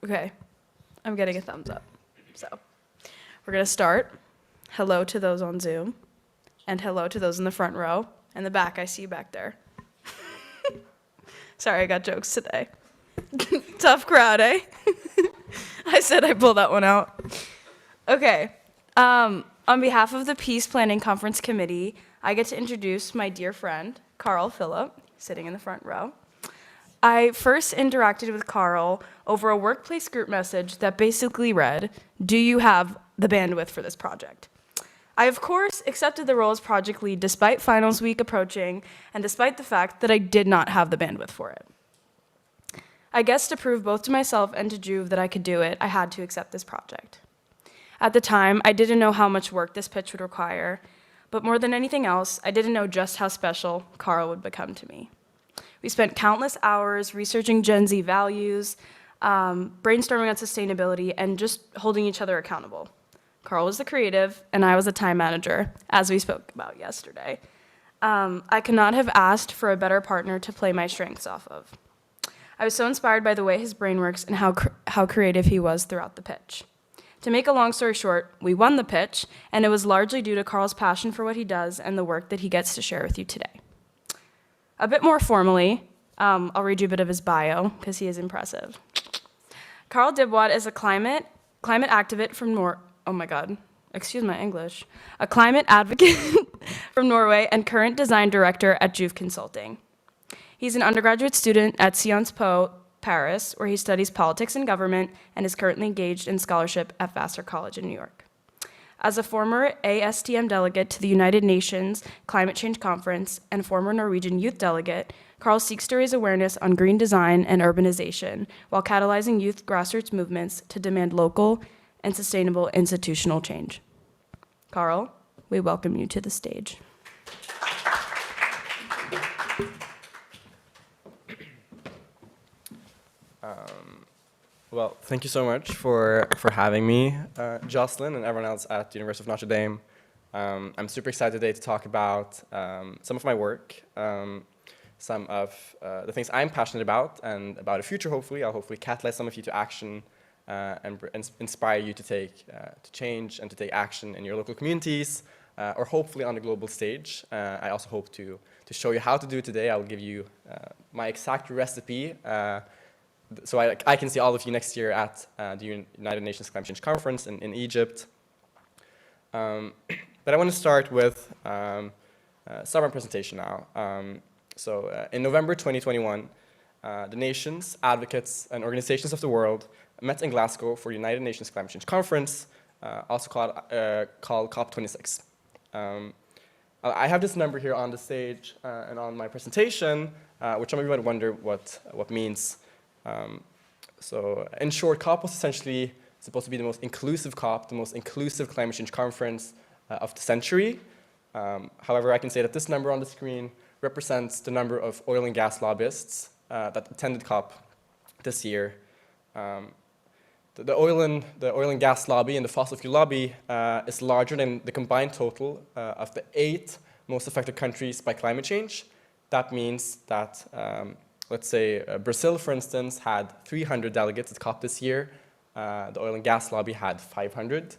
Okay, I'm getting a thumbs up. So we're going to start. Hello to those on Zoom, and hello to those in the front row. And the back, I see you back there. Sorry, I got jokes today. Tough crowd, eh? I said I'd pull that one out. Okay, on behalf of the Peace Planning Conference Committee, I get to introduce my dear friend, Carl Phillip, sitting in the front row. I first interacted with Carl over a workplace group message that basically read, "Do you have the bandwidth for this project?" I, of course, accepted the role as project lead despite finals week approaching and despite the fact that I did not have the bandwidth for it. I guess to prove both to myself and to Juve that I could do it, I had to accept this project. At the time, I didn't know how much work this pitch would require, but more than anything else, I didn't know just how special Carl would become to me. We spent countless hours researching Gen Z values, brainstorming on sustainability, and just holding each other accountable. Carl was the creative, and I was the time manager, as we spoke about yesterday. I could not have asked for a better partner to play my strengths off of. I was so inspired by the way his brain works and how creative he was throughout the pitch. To make a long story short, we won the pitch, and it was largely due to Carl's passion for what he does and the work that he gets to share with you today. A bit more formally, I'll read you a bit of his bio, because he is impressive. Carl Dybwad is a climate activist from a climate advocate from Norway and current design director at Juve Consulting. He's an undergraduate student at Sciences Po, Paris, where he studies politics and government and is currently engaged in scholarship at Vassar College in New York. As a former ASTM delegate to the United Nations Climate Change Conference and former Norwegian youth delegate, Carl seeks to raise awareness on green design and urbanization while catalyzing youth grassroots movements to demand local and sustainable institutional change. Carl, we welcome you to the stage. Well, thank you so much for having me, Jocelyn, and everyone else at the University of Notre Dame. I'm super excited today to talk about some of my work, some of the things I'm passionate about, and about a future, hopefully. I'll hopefully catalyze some of you to action and inspire you to change and to take action in your local communities, or hopefully on the global stage. I also hope to show you how to do it today. I will give you my exact recipe, so I can see all of you next year at the United Nations Climate Change Conference in Egypt. But I want to start with summer presentation now. In November 2021, the nations, advocates, and organizations of the world met in Glasgow for the United Nations Climate Change Conference, also called COP26. I have this number here on the stage and on my presentation, which some of you might wonder what means. In short, COP was essentially supposed to be the most inclusive COP, the most inclusive climate change conference of the century. However, I can say that this number on the screen represents the number of oil and gas lobbyists that attended COP this year. The oil and gas lobby and the fossil fuel lobby is larger than the combined total of the 8 most affected countries by climate change. That means that let's say Brazil, for instance, had 300 delegates at COP this year. The oil and gas lobby had 500.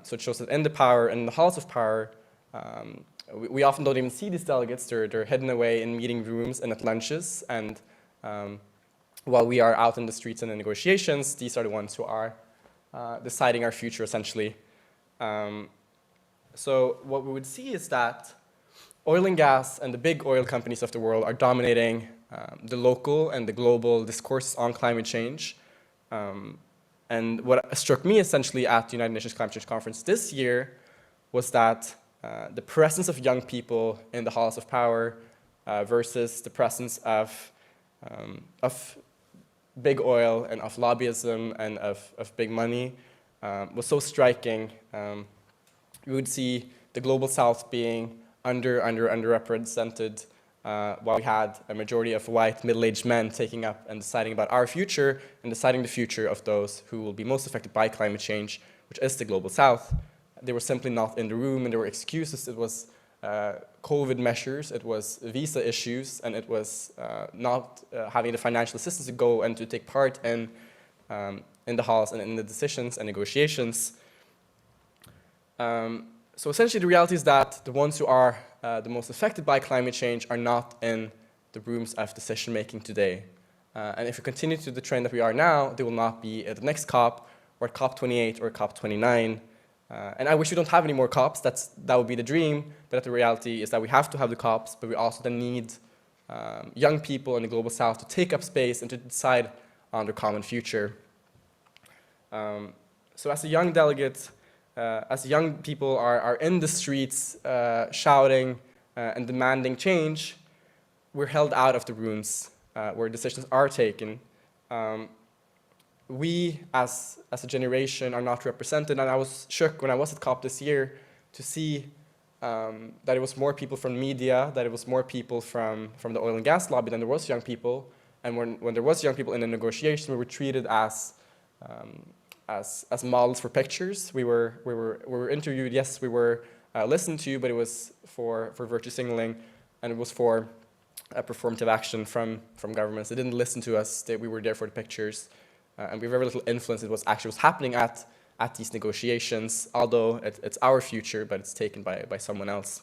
So it shows that in the halls of power, we often don't even see these delegates. They're hidden away in meeting rooms and at lunches. And while we are out in the streets and in negotiations, these are the ones who are deciding our future, essentially. So what we would see is that oil and gas and the big oil companies of the world are dominating the local and the global discourse on climate change. And what struck me essentially at the United Nations Climate Change Conference this year was that the presence of young people in the halls of power versus the presence of big oil and of lobbyism and of big money was so striking. We would see the global south being underrepresented, while we had a majority of white middle-aged men taking up and deciding about our future and deciding the future of those who will be most affected by climate change, which is the global south. They were simply not in the room, and there were excuses. It was COVID measures, it was visa issues, and it was not having the financial assistance to go and to take part in in the halls and in the decisions and negotiations. So essentially, the reality is that the ones who are the most affected by climate change are not in the rooms of decision making today. And if we continue to the trend that we are now, they will not be at the next COP or at COP28 or COP29. And I wish we don't have any more COPs. That would be the dream. But the reality is that we have to have the COPs, but we also then need young people in the global south to take up space and to decide on their common future. So as a young delegate, as young people are in the streets shouting and demanding change, we're held out of the rooms where decisions are taken. We, as a generation, are not represented, and I was shook when I was at COP this year to see that it was more people from media, that it was more people from the oil and gas lobby than there was young people. And when there was young people in the negotiation, we were treated as models for pictures. We were interviewed. Yes, we were listened to, but it was for virtue signaling, and it was for performative action from governments. They didn't listen to us. We were there for the pictures, and we have very little influence in what actually was happening at these negotiations. Although it's our future, but it's taken by someone else.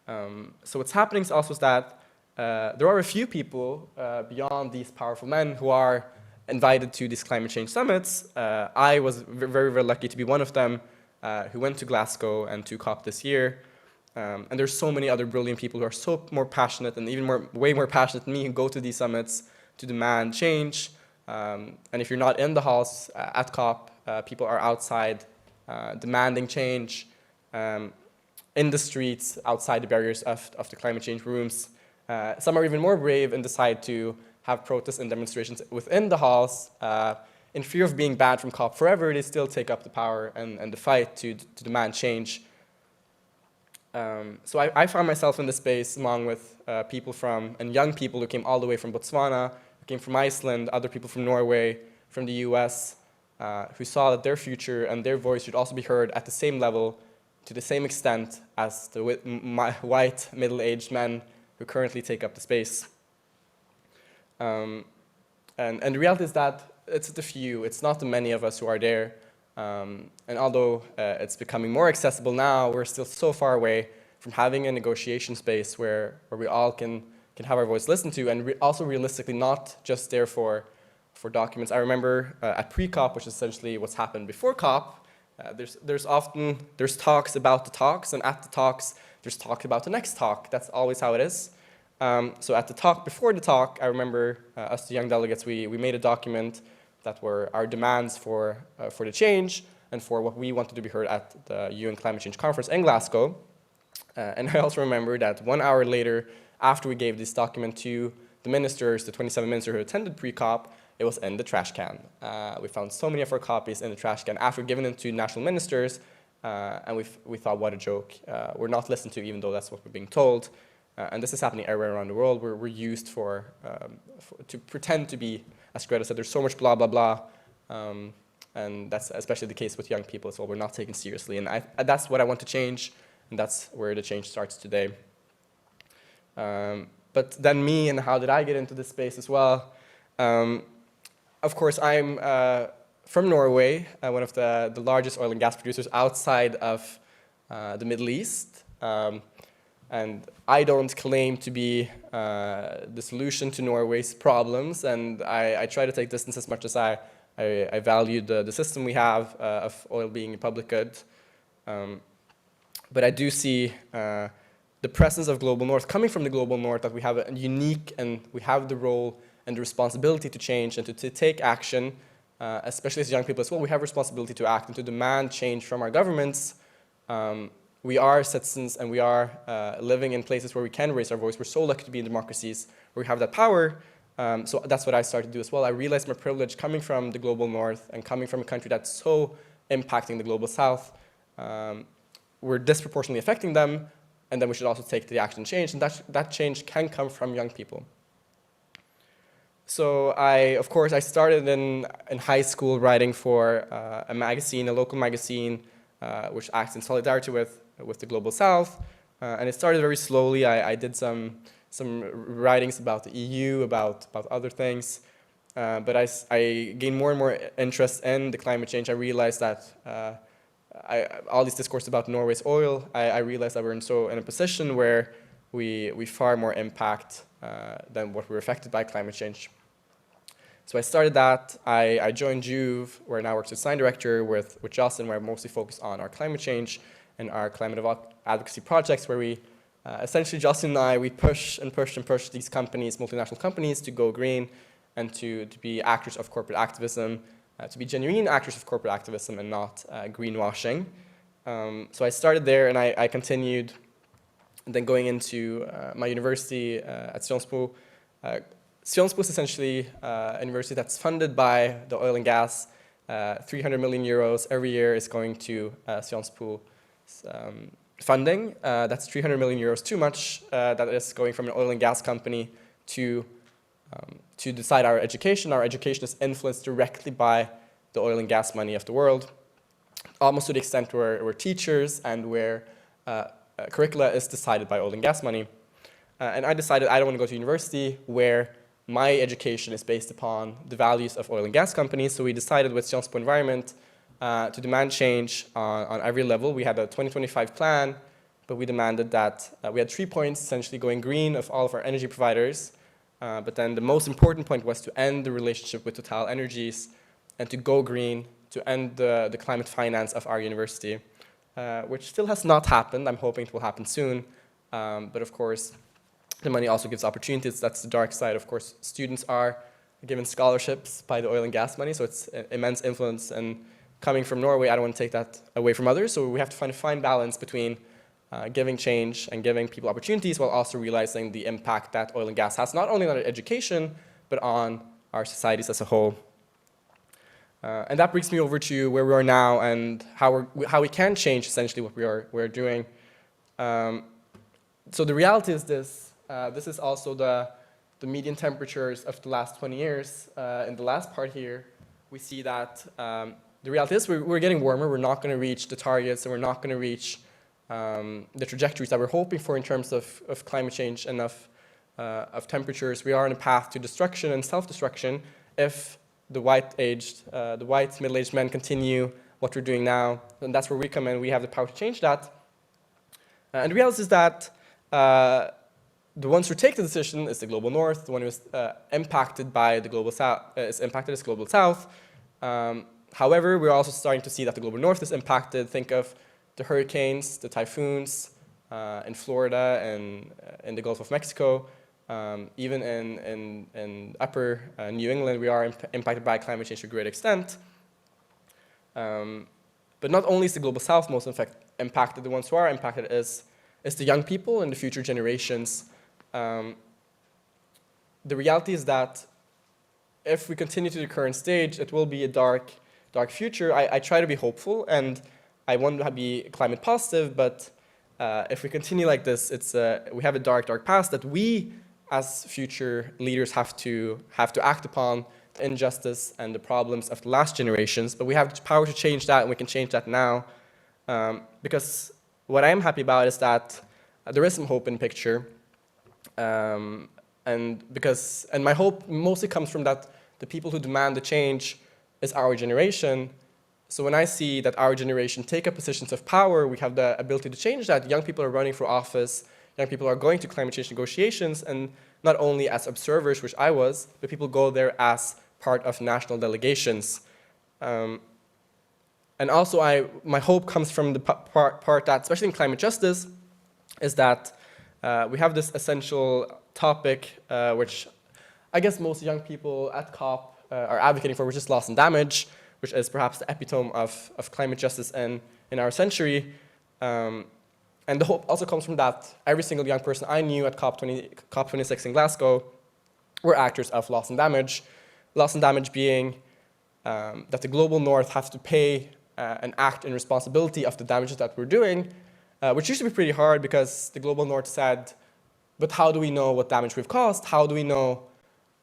So what's happening is also that there are a few people beyond these powerful men who are invited to these climate change summits. I was very, very lucky to be one of them who went to Glasgow and to COP this year. And there's so many other brilliant people who are so more passionate and even way more passionate than me who go to these summits to demand change. And if you're not in the halls at COP, people are outside demanding change in the streets, outside the barriers of the climate change rooms. Some are even more brave and decide to have protests and demonstrations within the halls. In fear of being banned from COP forever, they still take up the power and the fight to demand change. So I found myself in this space along with people and young people who came all the way from Botswana, who came from Iceland, other people from Norway, from the US, who saw that their future and their voice should also be heard at the same level, to the same extent as the white middle-aged men who currently take up the space. And the reality is that it's the few, it's not the many of us who are there. And although it's becoming more accessible now, we're still so far away from having a negotiation space where we all can have our voice listened to, and also realistically not just there for documents. I remember at pre-COP, which is essentially what's happened before COP, there's talks about the talks, and at the talks, there's talk about the next talk. That's always how it is. So at the talk before the talk, I remember us, the young delegates, we made a document that were our demands for the change and for what we wanted to be heard at the UN Climate Change Conference in Glasgow. And I also remember that 1 hour later, after we gave this document to the ministers, the 27 ministers who attended pre-COP, it was in the trash can. We found so many of our copies in the trash can after giving them to national ministers, and we thought, what a joke. We're not listened to, even though that's what we're being told. And this is happening everywhere around the world. We're used to pretend to be, as Greta said, there's so much blah, blah, blah. And that's especially the case with young people as well. We're not taken seriously. And that's what I want to change, and that's where the change starts today. But then me, and how did I get into this space as well? Of course, I'm from Norway, one of the largest oil and gas producers outside of the Middle East. And I don't claim to be the solution to Norway's problems, and I try to take distance as much as I value the system we have of oil being a public good. But I do see the presence of Global North coming from the Global North, that we have a unique, and we have the role and the responsibility to change and to take action, especially as young people as well. We have responsibility to act and to demand change from our governments. We are citizens, and we are living in places where we can raise our voice. We're so lucky to be in democracies where we have that power. So that's what I started to do as well. I realized my privilege coming from the Global North and coming from a country that's so impacting the Global South. We're disproportionately affecting them, and then we should also take the action and change, and that change can come from young people. So of course, I started in high school writing for a magazine, a local magazine, which acts in solidarity with the Global South, and it started very slowly. I did some writings about the EU, about other things, but I gained more and more interest in the climate change. I realized that all these discourse about Norway's oil, I realized that we're in a position where we far more impact than what we're affected by climate change. So I started that. I joined Juve, where I now work as design director with Jocelyn, where I mostly focus on our climate change and our climate advocacy projects, where we essentially, Jocelyn and I, we push and push and push these companies, multinational companies, to go green and to be actors of corporate activism, to be genuine actors of corporate activism and not greenwashing. So I started there and I continued, and then going into my university at Sion. Sion is essentially a university that's funded by the oil and gas. 300 million euros every year is going to Sion's funding. That's 300 million euros too much. That is going from an oil and gas company to decide our education. Our education is influenced directly by the oil and gas money of the world, almost to the extent where teachers and where curricula is decided by oil and gas money. And I decided I don't want to go to university where my education is based upon the values of oil and gas companies. So we decided with Sciences Po Environment to demand change on every level. We had a 2025 plan, but we demanded that we had 3 points, essentially going green of all of our energy providers. But then the most important point was to end the relationship with Total Energies and to go green, to end the climate finance of our university, which still has not happened. I'm hoping it will happen soon. But of course, the money also gives opportunities. That's the dark side. Of course, students are given scholarships by the oil and gas money, so it's immense influence. And coming from Norway, I don't want to take that away from others. So we have to find a fine balance between giving change and giving people opportunities while also realizing the impact that oil and gas has, not only on our education, but on our societies as a whole. And that brings me over to where we are now and how we can change essentially what we're doing. So the reality is this. This is also the median temperatures of the last 20 years. In the last part here, we see that the reality is we're getting warmer. We're not going to reach the targets, and we're not going to reach the trajectories that we're hoping for in terms of climate change and of temperatures. We are on a path to destruction and self-destruction if the white middle-aged men continue what we're doing now. And that's where we come in. We have the power to change that. And the reality is that the ones who take the decision is the global north. The one who is impacted by the global south is impacted as global south. However, we're also starting to see that the global north is impacted. Think of the hurricanes, the typhoons in Florida and in the Gulf of Mexico. Even in upper New England, we are impacted by climate change to a great extent. But not only is the global south most impacted, the ones who are impacted is the young people and the future generations. The reality is that if we continue to the current stage, it will be a dark future. I try to be hopeful and I want to be climate positive, but if we continue like this, we have a dark past that we as future leaders have to act upon, the injustice and the problems of the last generations. But we have the power to change that, and we can change that now. Because what I am happy about is that there is some hope in the picture. And my hope mostly comes from that the people who demand the change is our generation. So when I see that our generation take up positions of power, we have the ability to change that. Young people are running for office, young people are going to climate change negotiations, and not only as observers, which I was, but people go there as part of national delegations. And also my hope comes from the part that, especially in climate justice, is that we have this essential topic, which I guess most young people at COP are advocating for, which is loss and damage, which is perhaps the epitome of climate justice in our century. And the hope also comes from that every single young person I knew at COP26 in Glasgow were actors of loss and damage. Loss and damage being that the global north has to pay and act in responsibility of the damages that we're doing, which used to be pretty hard because the global north said, but how do we know what damage we've caused? How do we know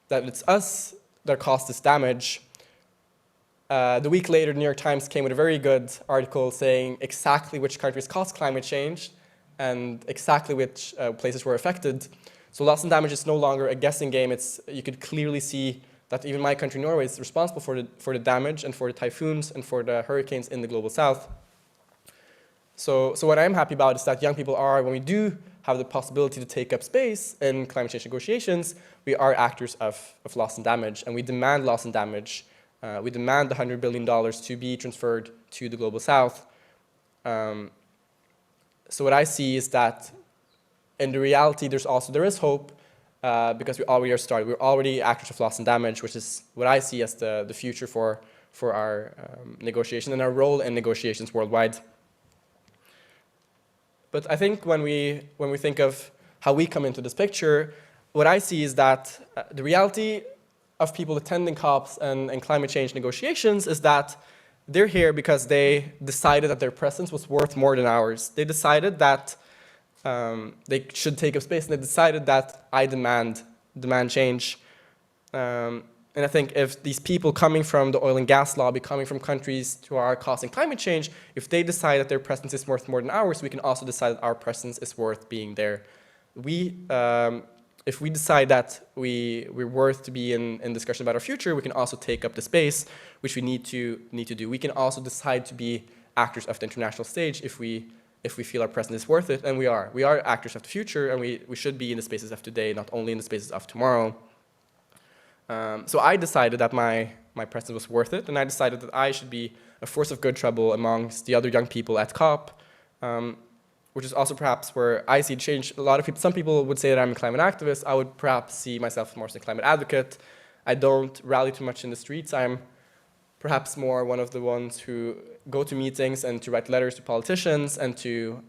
that it's us that caused this damage? The week later, the New York Times came with a very good article saying exactly which countries caused climate change and exactly which places were affected. So loss and damage is no longer a guessing game. You could clearly see that even my country, Norway, is responsible for the damage and for the typhoons and for the hurricanes in the global south. So what I'm happy about is that young people are, when we do have the possibility to take up space in climate change negotiations, we are actors of loss and damage, and we demand loss and damage. We demand the $100 billion to be transferred to the global south. So what I see is that in the reality, there is hope, because we already are started. We're already actors of loss and damage, which is what I see as the future for our negotiation and our role in negotiations worldwide. But I think when we think of how we come into this picture, what I see is that the reality of people attending COPs and climate change negotiations is that they're here because they decided that their presence was worth more than ours. They decided that they should take up space, and they decided that I demand change. And I think if these people coming from the oil and gas lobby, coming from countries who are causing climate change, if they decide that their presence is worth more than ours, we can also decide that our presence is worth being there. If we decide that we're worth to be in discussion about our future, we can also take up the space, which we need to do. We can also decide to be actors of the international stage if we feel our presence is worth it, and we are. We are actors of the future, and we should be in the spaces of today, not only in the spaces of tomorrow. So I decided that my presence was worth it, and I decided that I should be a force of good trouble amongst the other young people at COP, which is also perhaps where I see change. Some people would say that I'm a climate activist. I would perhaps see myself more as a climate advocate. I don't rally too much in the streets. I'm perhaps more one of the ones who go to meetings and to write letters to politicians and to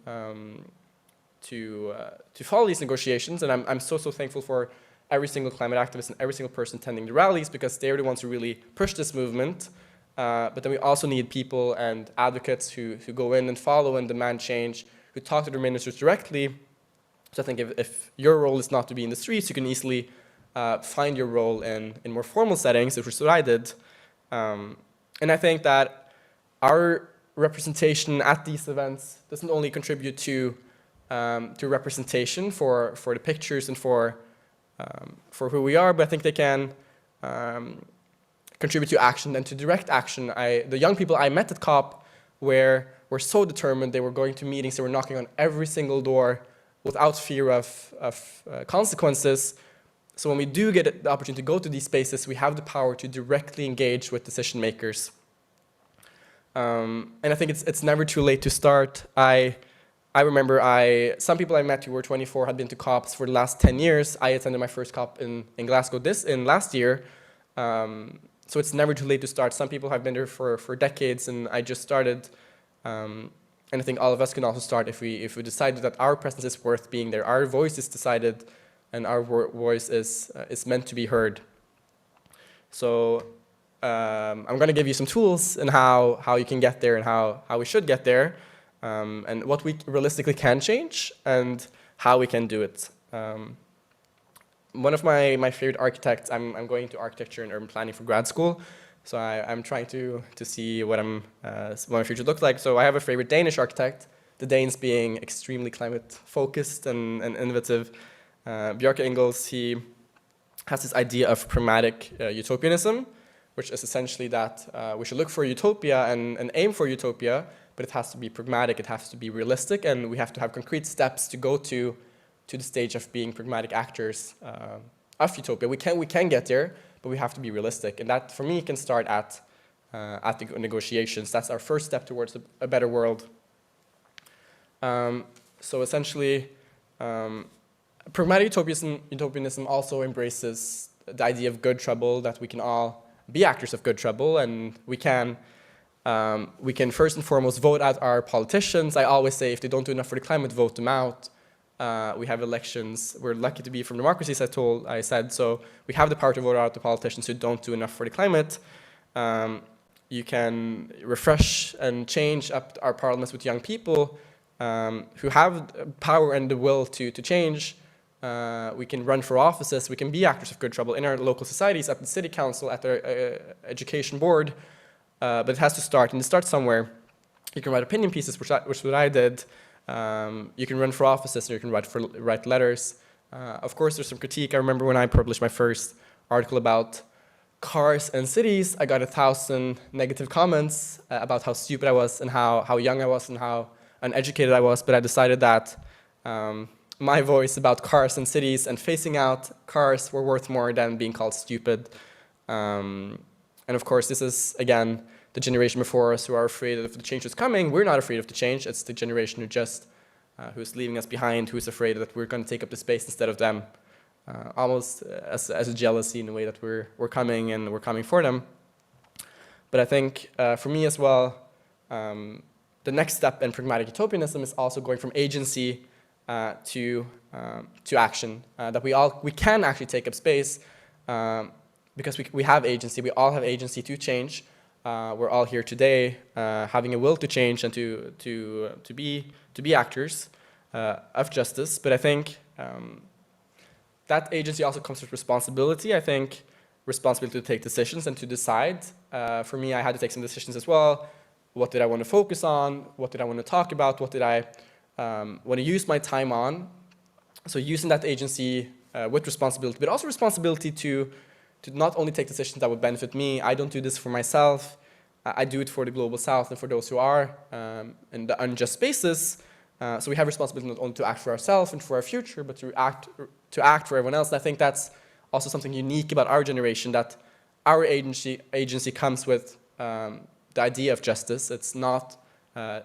follow these negotiations. And I'm so thankful for every single climate activist and every single person attending the rallies, because they're the ones who really push this movement. But then we also need people and advocates who go in and follow and demand change, who talk to their ministers directly. So I think if your role is not to be in the streets, you can easily find your role in more formal settings, which is what I did. And I think that our representation at these events doesn't only contribute to representation for the pictures and for who we are, but I think they can contribute to action and to direct action. The young people I met at COP were so determined. They were going to meetings, they were knocking on every single door without fear of consequences. So when we do get the opportunity to go to these spaces, we have the power to directly engage with decision makers. And I think it's never too late to start. I remember some people I met who were 24 had been to COPs for the last 10 years. I attended my first COP in Glasgow last year. So it's never too late to start. Some people have been there for decades, and I just started. And I think all of us can also start if we decide that our presence is worth being there. Our voice is decided, and our voice is meant to be heard. So I'm going to give you some tools and how you can get there and how we should get there. And what we realistically can change and how we can do it. One of my favorite architects, I'm going to architecture and urban planning for grad school, so I'm trying to see what my future looks like. So I have a favorite Danish architect, the Danes being extremely climate focused and innovative. Bjarke Ingels, he has this idea of pragmatic utopianism, which is essentially that we should look for utopia and aim for utopia, but it has to be pragmatic, it has to be realistic, and we have to have concrete steps to go to the stage of being pragmatic actors of utopia. We can get there, but we have to be realistic, and that, for me, can start at the negotiations. That's our first step towards a better world. So essentially, pragmatic utopianism also embraces the idea of good trouble, that we can all be actors of good trouble, and we can first and foremost vote out our politicians. I always say, if they don't do enough for the climate, vote them out. We have elections. We're lucky to be from democracies, I said, so we have the power to vote out the politicians who don't do enough for the climate. You can refresh and change up our parliaments with young people who have power and the will to change. We can run for offices. We can be actors of good trouble in our local societies, at the city council, at the education board. But it has to start, and it starts somewhere. You can write opinion pieces, which is what I did. You can run for offices, or you can write letters. Of course, there's some critique. I remember when I published my first article about cars and cities, I got 1,000 negative comments about how stupid I was and how young I was and how uneducated I was. But I decided that my voice about cars and cities and phasing out cars were worth more than being called stupid. And of course, this is, again, the generation before us who are afraid of the change that's coming. We're not afraid of the change. It's the generation who's leaving us behind, who's afraid that we're going to take up the space instead of them. Almost as a jealousy in the way that we're coming and we're coming for them. But I think for me as well, the next step in pragmatic utopianism is also going from agency to action. That we can actually take up space because we have agency. We all have agency to change. We're all here today having a will to change and to be actors of justice. But I think that agency also comes with responsibility. I think responsibility to take decisions and to decide. For me, I had to take some decisions as well. What did I want to focus on? What did I want to talk about? What did I want to use my time on? So using that agency with responsibility, but also responsibility to not only take decisions that would benefit me. I don't do this for myself. I do it for the global south and for those who are in the unjust spaces. So we have responsibility not only to act for ourselves and for our future, but to act for everyone else. And I think that's also something unique about our generation, that our agency comes with the idea of justice. It's not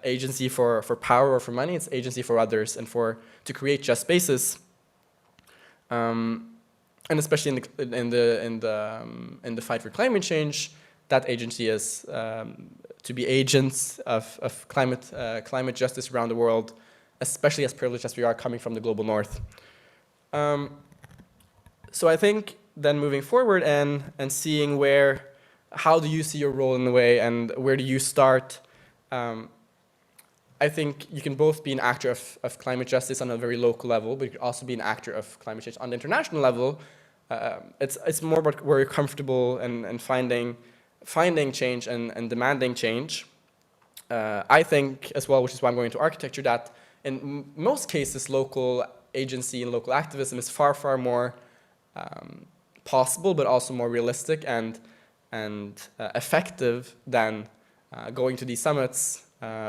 agency for power or for money. It's agency for others and to create just spaces. And especially in the fight for climate change, that agency is to be agents of climate justice around the world, especially as privileged as we are coming from the global north. So I think then moving forward and seeing how do you see your role in the way and where do you start? I think you can both be an actor of climate justice on a very local level, but you can also be an actor of climate change on the international level. It's more about where you're comfortable and finding change and demanding change. I think as well, which is why I'm going into architecture, that in most cases local agency and local activism is far, far more possible, but also more realistic and effective than going to these summits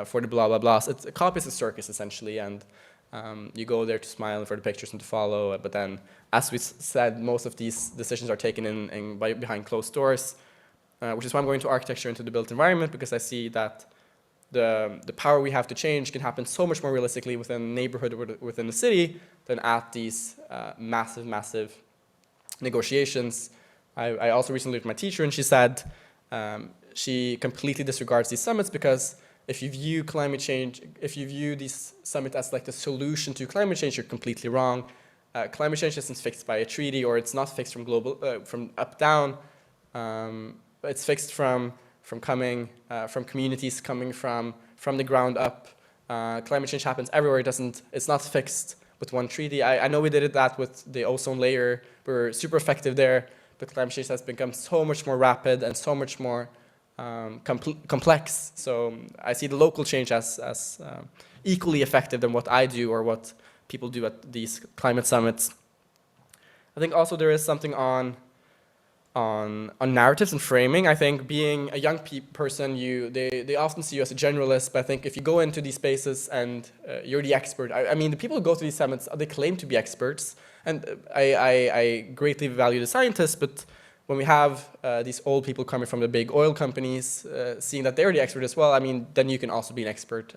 for the blah, blah, blahs. It's a copy is a circus, essentially, and you go there to smile and for the pictures and to follow, but then, as we said, most of these decisions are taken behind closed doors, which is why I'm going to architecture into the built environment, because I see that the power we have to change can happen so much more realistically within a neighborhood or within the city than at these massive negotiations. I also recently met my teacher, and she said she completely disregards these summits because if you view climate change, if you view these summits as like the solution to climate change, you're completely wrong. Climate change isn't fixed by a treaty, or it's not fixed from up down. It's fixed from communities coming from the ground up. Climate change happens everywhere. It's not fixed with one treaty. I know we did that with the ozone layer. We're super effective there, but climate change has become so much more rapid and so much more complex. So I see the local change as equally effective than what I do or what people do at these climate summits. I think also there is something on narratives and framing. I think being a young person, they often see you as a generalist, but I think if you go into these spaces and you're the expert, I mean, the people who go to these summits, they claim to be experts, and I greatly value the scientists, but when we have these old people coming from the big oil companies, seeing that they're the expert as well, I mean, then you can also be an expert,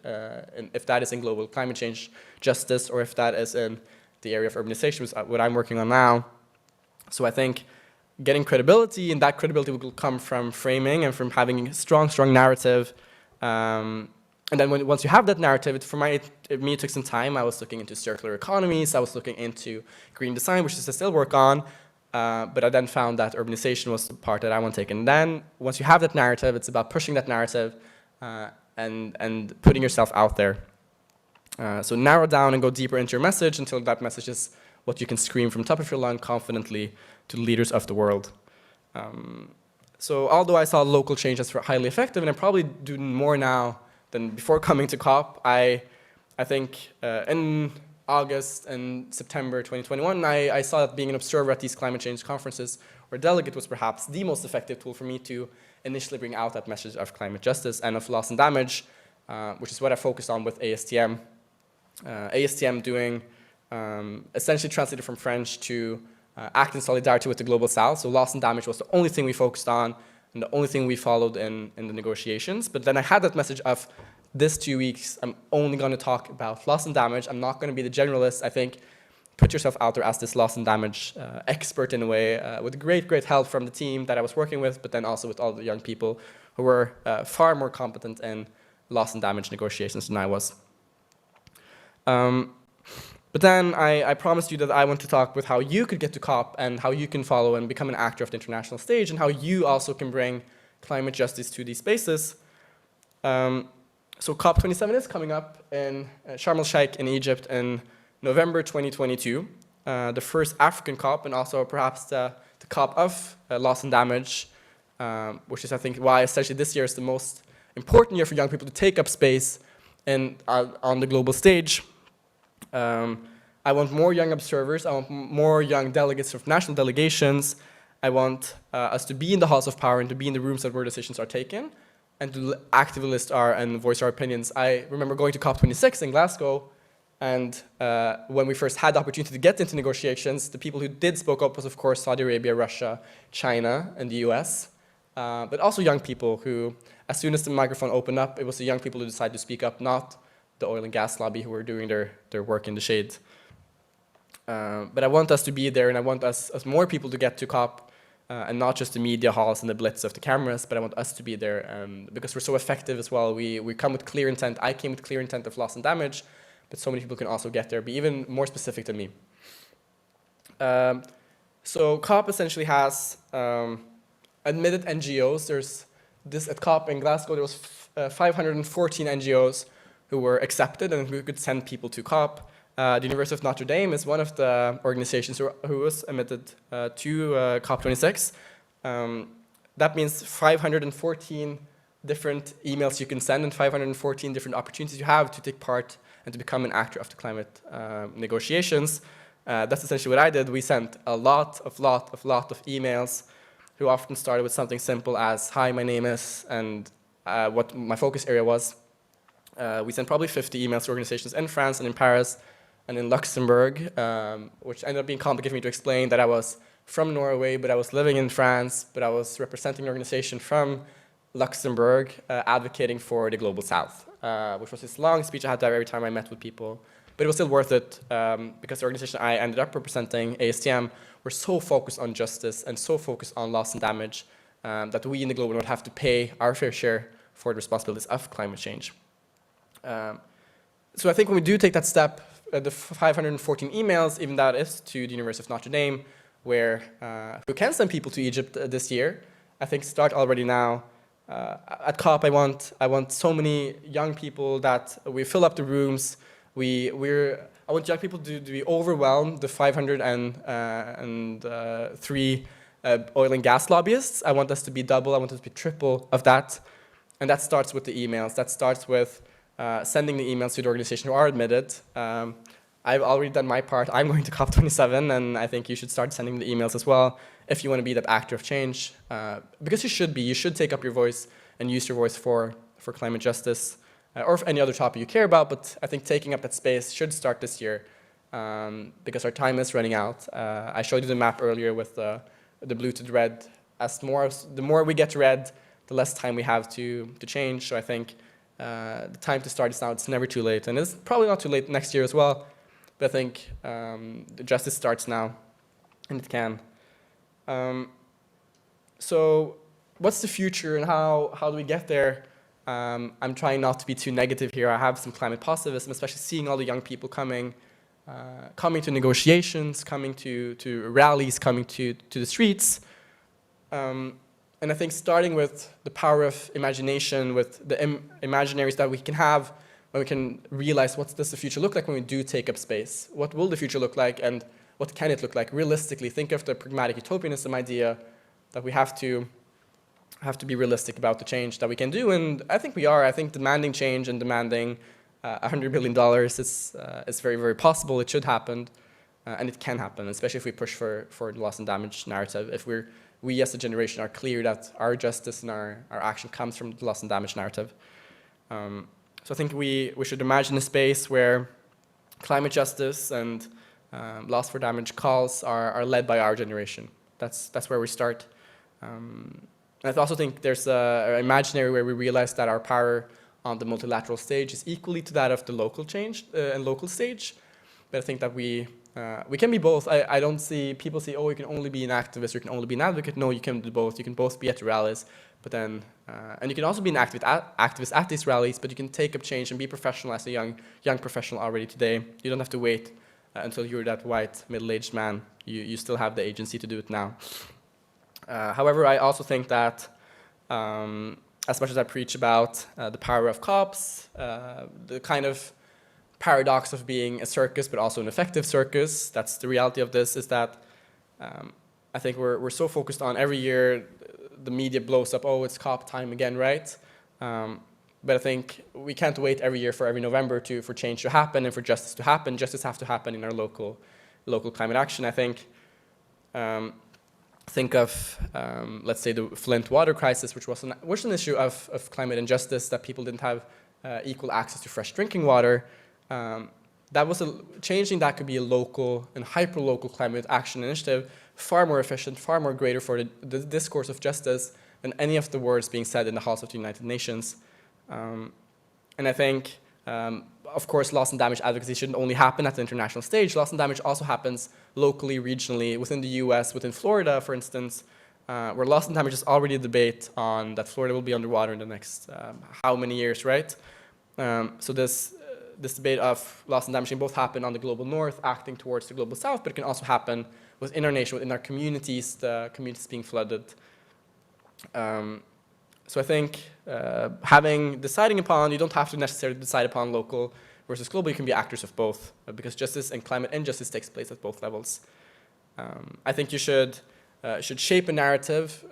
if that is in global climate change justice, or if that is in the area of urbanization, which is what I'm working on now. So I think getting credibility, and that credibility will come from framing and from having a strong narrative. And then once you have that narrative, for me it took some time. I was looking into circular economies, I was looking into green design, which is I still work on. But I then found that urbanization was the part that I want to take. And then once you have that narrative, it's about pushing that narrative and putting yourself out there. So narrow down and go deeper into your message until that message is what you can scream from the top of your lung confidently to the leaders of the world. So although I saw local change as highly effective, and I probably do more now than before coming to COP, I think in August and September 2021, I saw that being an observer at these climate change conferences where delegate was perhaps the most effective tool for me to initially bring out that message of climate justice and of loss and damage, which is what I focused on with ASTM. ASTM doing essentially translated from French to act in solidarity with the global south. So loss and damage was the only thing we focused on and the only thing we followed in the negotiations. But then I had that message of this 2 weeks, I'm only going to talk about loss and damage. I'm not going to be the generalist. I think put yourself out there as this loss and damage expert in a way, with great help from the team that I was working with, but then also with all the young people who were far more competent in loss and damage negotiations than I was. But then I promised you that I want to talk with how you could get to COP and how you can follow and become an actor of the international stage and how you also can bring climate justice to these spaces. So COP27 is coming up in Sharm el-Sheikh in Egypt in November 2022, the first African COP and also perhaps the COP of loss and damage, which is I think why essentially this year is the most important year for young people to take up space and on the global stage. I want more young observers. I want more young delegates of national delegations. I want us to be in the halls of power and to be in the rooms where decisions are taken and to actively list and voice our opinions. I remember going to COP26 in Glasgow, and when we first had the opportunity to get into negotiations, the people who did spoke up was, of course, Saudi Arabia, Russia, China, and the US, but also young people who, as soon as the microphone opened up, it was the young people who decided to speak up, not the oil and gas lobby who were doing their work in the shade. But I want us to be there, and I want us as more people to get to COP, and not just the media halls and the blitz of the cameras, but I want us to be there because we're so effective as well. We come with clear intent. I came with clear intent of loss and damage, but so many people can also get there, be even more specific than me. So COP essentially has admitted NGOs. There's this at COP in Glasgow, there was 514 NGOs who were accepted and who could send people to COP. The University of Notre Dame is one of the organizations who was admitted to COP26. That means 514 different emails you can send and 514 different opportunities you have to take part and to become an actor of the climate negotiations. That's essentially what I did. We sent a lot of emails who often started with something simple as, hi, my name is, and what my focus area was. We sent probably 50 emails to organizations in France and in Paris and in Luxembourg, which ended up being complicated for me to explain that I was from Norway, but I was living in France, but I was representing an organization from Luxembourg advocating for the Global South, which was this long speech I had to have every time I met with people. But it was still worth it because the organization I ended up representing, ASTM, were so focused on justice and so focused on loss and damage that we in the global would have to pay our fair share for the responsibilities of climate change. So I think when we do take that step, the 514 emails, even that is to the University of Notre Dame, where who can send people to Egypt this year, I think start already now. At COP, I want so many young people that we fill up the rooms. I want young people to be overwhelmed, the 503 oil and gas lobbyists. I want us to be double, I want us to be triple of that. And that starts with the emails. That starts with sending the emails to the organization who are admitted. I've already done my part. I'm going to COP27, and I think you should start sending the emails as well if you want to be that actor of change. Because you should be. You should take up your voice and use your voice for climate justice or for any other topic you care about. But I think taking up that space should start this year because our time is running out. I showed you the map earlier with the blue to the red. The more we get to red, the less time we have to change. So I think the time to start is now. It's never too late. And it's probably not too late next year as well. But I think the justice starts now, and it can. So what's the future and how do we get there? I'm trying not to be too negative here. I have some climate positivism, especially seeing all the young people coming to negotiations, coming to rallies, coming to the streets. And I think starting with the power of imagination, with the imaginaries that we can have, when we can realize what does the future look like when we do take up space? What will the future look like, and what can it look like realistically? Think of the pragmatic utopianism idea that we have to be realistic about the change that we can do, and I think we are. I think demanding change and demanding $100 billion is very, very possible. It should happen, and it can happen, especially if we push for the loss and damage narrative. If we're we as a generation are clear that our justice and our action comes from the loss and damage narrative. So I think we should imagine a space where climate justice and loss for damage calls are led by our generation. That's where we start. And I also think there's an imaginary where we realize that our power on the multilateral stage is equally to that of the local change and local stage. But I think that we can be both. I don't see people say, oh, you can only be an activist or you can only be an advocate. No, you can do both. You can both be at the rallies, but then, and you can also be an activist at these rallies, but you can take up change and be professional as a young professional already today. You don't have to wait until you're that white middle-aged man. You still have the agency to do it now. However, I also think that as much as I preach about the power of cops, the kind of paradox of being a circus but also an effective circus, that's the reality of this, is that I think we're so focused on every year the media blows up, oh, it's cop time again, right? But I think we can't wait every year for every November for change to happen and for justice to happen. Justice has to happen in our local climate action. I think of, let's say, the Flint water crisis, which was an issue of climate injustice, that people didn't have equal access to fresh drinking water. That was changing that could be a local and hyper-local climate action initiative, far more efficient, far more greater for the discourse of justice than any of the words being said in the halls of the United Nations. And I think, of course, loss and damage advocacy shouldn't only happen at the international stage. Loss and damage also happens locally, regionally, within the US, within Florida, for instance, where loss and damage is already a debate on that Florida will be underwater in the next how many years, right? So this debate of loss and damage can both happen on the global north, acting towards the global south, but it can also happen within our nation, within our communities, the communities being flooded. So I think deciding upon, you don't have to necessarily decide upon local versus global, you can be actors of both, because justice and climate injustice takes place at both levels. I think you should shape a narrative,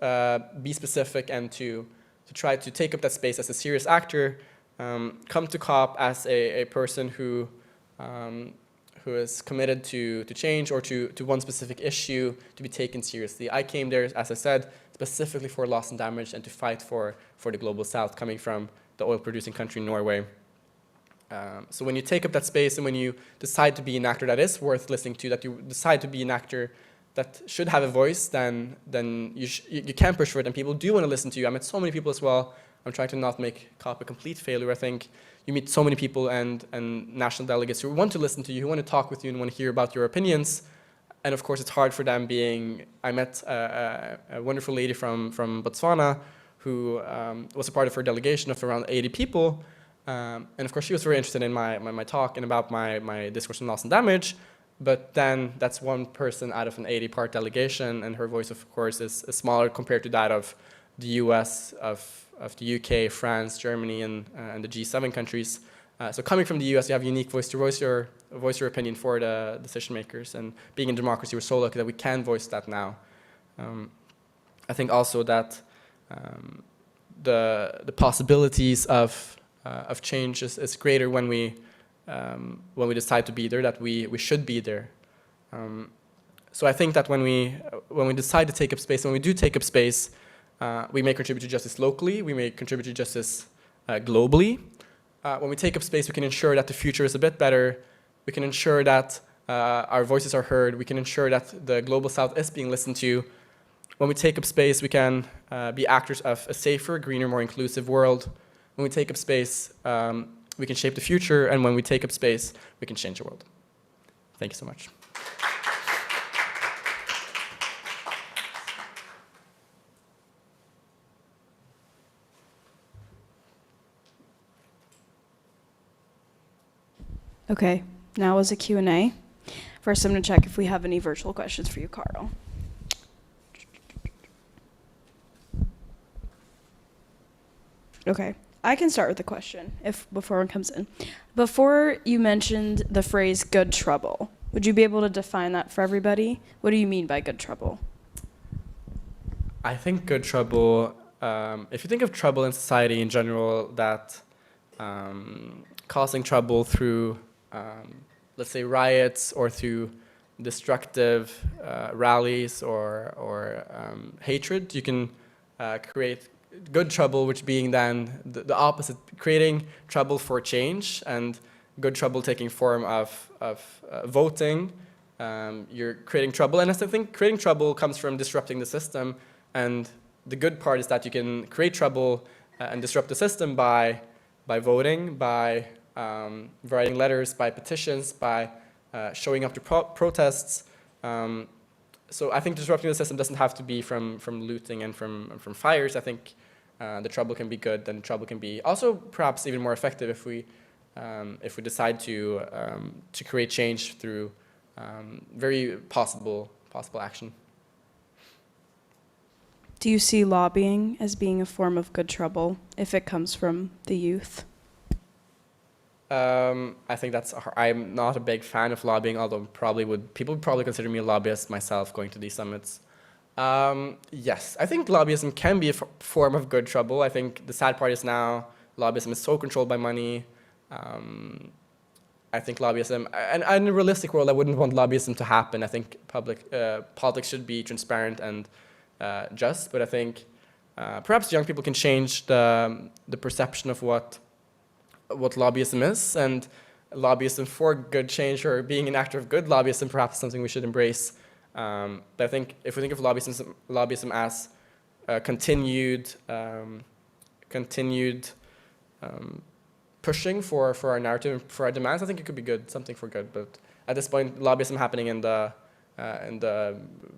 be specific, and to try to take up that space as a serious actor. Come to COP as a person who is committed to change or to one specific issue to be taken seriously. I came there, as I said, specifically for loss and damage and to fight for the global south, coming from the oil-producing country Norway. So when you take up that space and when you decide to be an actor that is worth listening to, that you decide to be an actor that should have a voice, then you can push for it, and people do want to listen to you. I met so many people as well. I'm trying to not make COP a complete failure. I think you meet so many people and national delegates who want to listen to you, who want to talk with you and want to hear about your opinions. And of course, it's hard for them I met a wonderful lady from Botswana who was a part of her delegation of around 80 people. And of course, she was very interested in my talk and about my discourse on loss and damage. But then that's one person out of an 80-part delegation, and her voice, of course, is smaller compared to that of the US, of the UK, France, Germany, and the G7 countries. So coming from the US, you have a unique voice to voice your opinion for the decision makers. And being in democracy, we're so lucky that we can voice that now. I think also that the possibilities of change is greater when we decide to be there, that we should be there. So I think that when we decide to take up space, when we do take up space, we may contribute to justice locally, we may contribute to justice globally. When we take up space, we can ensure that the future is a bit better. We can ensure that our voices are heard. We can ensure that the global south is being listened to. When we take up space, we can be actors of a safer, greener, more inclusive world. When we take up space, we can shape the future. And when we take up space, we can change the world. Thank you so much. Okay, now is a Q&A. First, I'm going to check if we have any virtual questions for you, Carl. Okay, I can start with the question before one comes in. Before you mentioned the phrase good trouble, would you be able to define that for everybody? What do you mean by good trouble? I think good trouble, if you think of trouble in society in general, that causing trouble through, let's say, riots or through destructive rallies or hatred. You can create good trouble, which being then the opposite, creating trouble for change, and good trouble taking form of voting. You're creating trouble, and I still think creating trouble comes from disrupting the system, and the good part is that you can create trouble and disrupt the system by voting, by writing letters, by petitions, by showing up to protests. So I think disrupting the system doesn't have to be from looting and from fires. I think the trouble can be good, and trouble can be also perhaps even more effective if we decide to create change through very possible action. Do you see lobbying as being a form of good trouble if it comes from the youth? I think I'm not a big fan of lobbying, although people would probably consider me a lobbyist myself going to these summits. Yes, I think lobbyism can be a form of good trouble. I think the sad part is now lobbyism is so controlled by money. I think lobbyism, and in a realistic world, I wouldn't want lobbyism to happen. I think politics should be transparent and just, but I think perhaps young people can change the perception of what lobbyism is, and lobbyism for good change, or being an actor of good lobbyism, perhaps something we should embrace. But I think if we think of lobbyism as continued pushing for our narrative, for our demands, I think it could be good, something for good. But at this point, lobbyism happening in the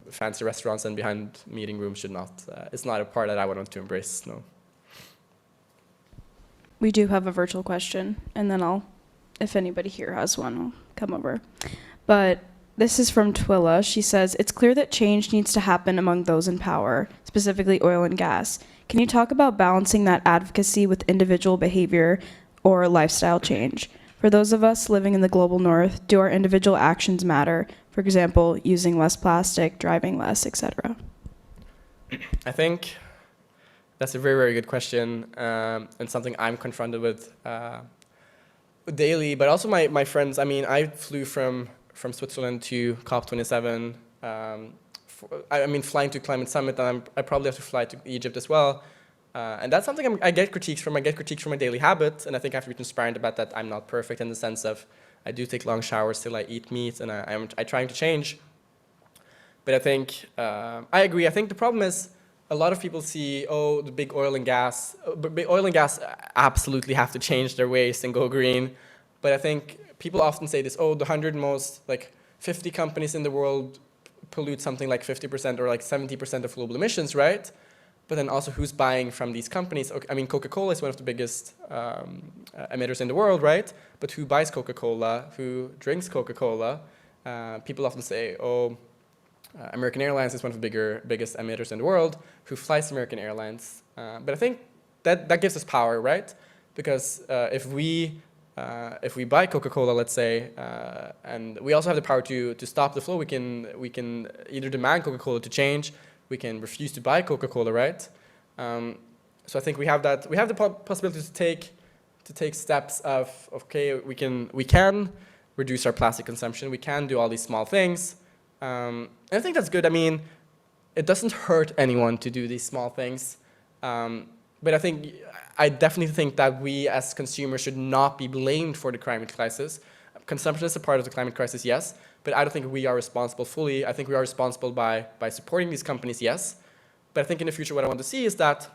fancy restaurants and behind meeting rooms it's not a part that I would want to embrace, no. We do have a virtual question, and then if anybody here has one, I'll come over. But this is from Twilla. She says, it's clear that change needs to happen among those in power, specifically oil and gas. Can you talk about balancing that advocacy with individual behavior or lifestyle change? For those of us living in the global north, do our individual actions matter? For example, using less plastic, driving less, etc. I think that's a very, very good question, and something I'm confronted with daily, but also my friends. I mean, I flew from Switzerland to COP27. Flying to Climate Summit, and I probably have to fly to Egypt as well. And that's something I get critiques from. I get critiques from my daily habit, and I think I have to be transparent about that. I'm not perfect in the sense of I do take long showers till I eat meat, and I'm trying to change. But I think, I agree. I think the problem is a lot of people see, the big oil and gas. Big oil and gas absolutely have to change their ways and go green. But I think people often say this, the 100 most, 50 companies in the world pollute something like 50% or 70% of global emissions, right? But then also who's buying from these companies? I mean, Coca-Cola is one of the biggest emitters in the world, right? But who buys Coca-Cola? Who drinks Coca-Cola? People often say, American Airlines is one of the biggest emitters in the world. Who flies American Airlines? But I think that gives us power, right? Because if we buy Coca-Cola, let's say, and we also have the power to stop the flow, we can either demand Coca-Cola to change, we can refuse to buy Coca-Cola, right? So I think we have the possibility to take steps of we can reduce our plastic consumption, we can do all these small things. And I think that's good. I mean, it doesn't hurt anyone to do these small things. But I definitely think that we as consumers should not be blamed for the climate crisis. Consumption is a part of the climate crisis, yes, but I don't think we are responsible fully. I think we are responsible by supporting these companies, yes. But I think in the future what I want to see is that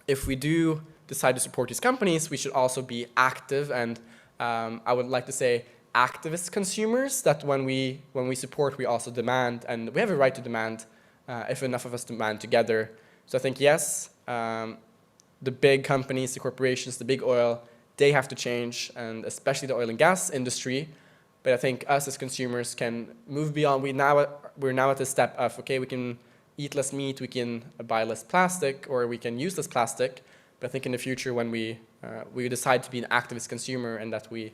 if we do decide to support these companies, we should also be active, and I would like to say activist consumers, that when we support, we also demand, and we have a right to demand if enough of us demand together. So I think, yes, the big companies, the corporations, the big oil, they have to change, and especially the oil and gas industry. But I think us as consumers can move beyond. We're now at the step of, we can eat less meat, we can buy less plastic, or we can use less plastic. But I think in the future, when we decide to be an activist consumer, and that we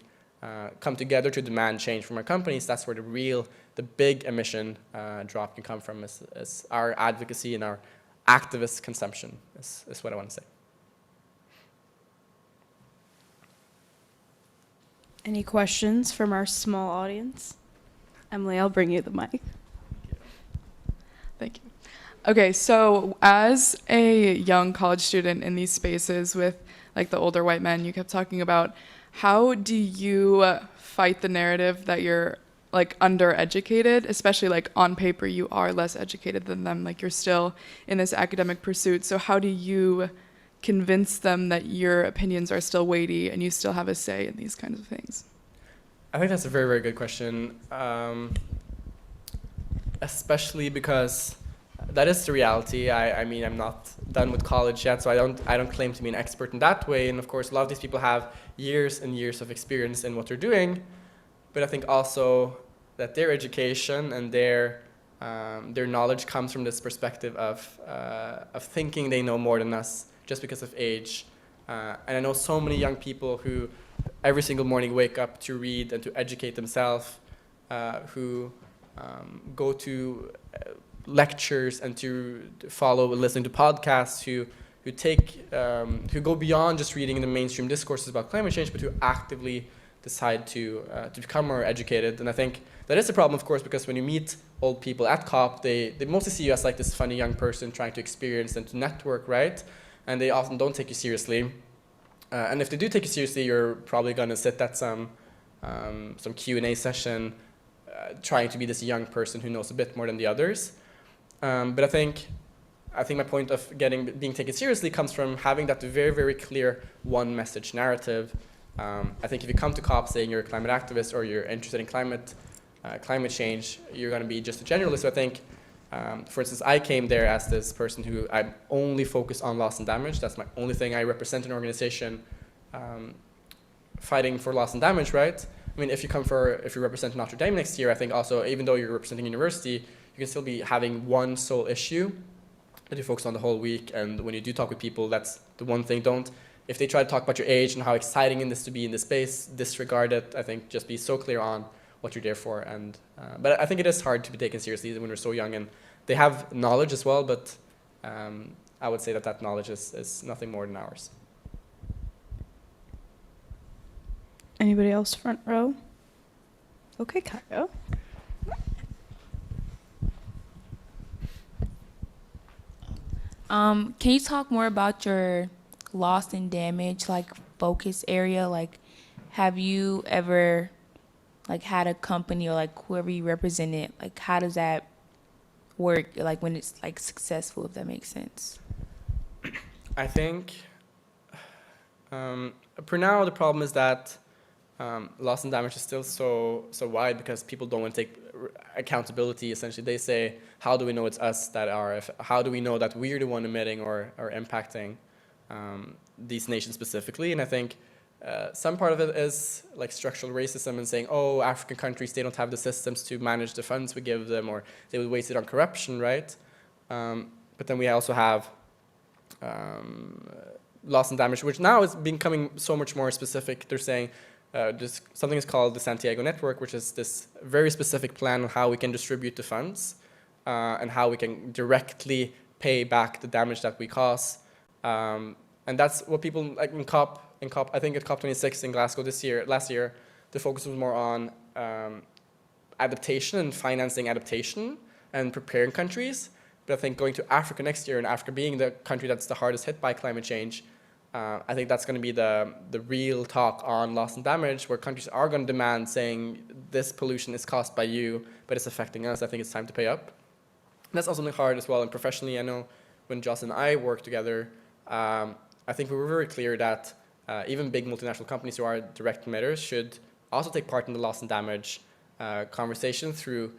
come together to demand change from our companies, that's where the big emission drop can come from, is our advocacy and our activist consumption, is what I want to say. Any questions from our small audience? Emily, I'll bring you the mic. Thank you. Okay, so as a young college student in these spaces with like the older white men you kept talking about, how do you fight the narrative that you're like undereducated, especially like on paper you are less educated than them, like you're still in this academic pursuit. So how do you convince them that your opinions are still weighty and you still have a say in these kinds of things? I think that's a very, very good question, especially because that is the reality. I mean, I'm not done with college yet, so I don't claim to be an expert in that way. And of course, a lot of these people have years and years of experience in what they're doing. But I think also that their education and their knowledge comes from this perspective of thinking they know more than us just because of age. And I know so many young people who every single morning wake up to read and to educate themselves, who go to lectures and to follow and listen to podcasts, who go beyond just reading the mainstream discourses about climate change, but who actively decide to become more educated. And I think that is a problem, of course, because when you meet old people at COP, they mostly see you as like this funny young person trying to experience and to network, right? And they often don't take you seriously. And if they do take you seriously, you're probably going to sit at some Q&A session trying to be this young person who knows a bit more than the others. But I think my point of being taken seriously comes from having that very, very clear one message narrative. I think if you come to COP saying you're a climate activist or you're interested in climate change, you're going to be just a generalist. So I think, for instance, I came there as this person who I only focus on loss and damage. That's my only thing. I represent an organization fighting for loss and damage, right? I mean, if you represent Notre Dame next year, I think also, even though you're representing a university, you can still be having one sole issue that you focus on the whole week. And when you do talk with people, that's the one thing. If they try to talk about your age and how exciting it is to be in this space, disregard it. I think just be so clear on what you're there for. And but I think it is hard to be taken seriously when we're so young, and they have knowledge as well, but I would say that knowledge is nothing more than ours. Anybody else front row? Okay, Kyle. Can you talk more about your loss and damage, like, focus area? Like, have you ever, like, had a company or, like, whoever you represented, like, how does that work, like, when it's, like, successful, if that makes sense? I think, for now, the problem is that loss and damage is still so wide because people don't want to take accountability. Essentially, they say, how do we know it's us that are, how do we know that we're the one emitting or impacting these nations specifically? And I think some part of it is like structural racism and saying, oh, African countries, they don't have the systems to manage the funds we give them, or they would waste it on corruption, right? But then we also have loss and damage, which now is becoming so much more specific. They're saying something is called the Santiago Network, which is this very specific plan on how we can distribute the funds and how we can directly pay back the damage that we cause. And that's what people like in COP. I think at COP26 in Glasgow last year, the focus was more on adaptation and financing adaptation and preparing countries. But I think going to Africa next year, and Africa being the country that's the hardest hit by climate change, I think that's going to be the real talk on loss and damage, where countries are going to demand saying this pollution is caused by you, but it's affecting us. I think it's time to pay up. And that's also something hard as well. And professionally, I know when Jocelyn and I worked together, I think we were very clear that even big multinational companies who are direct emitters should also take part in the loss and damage conversation through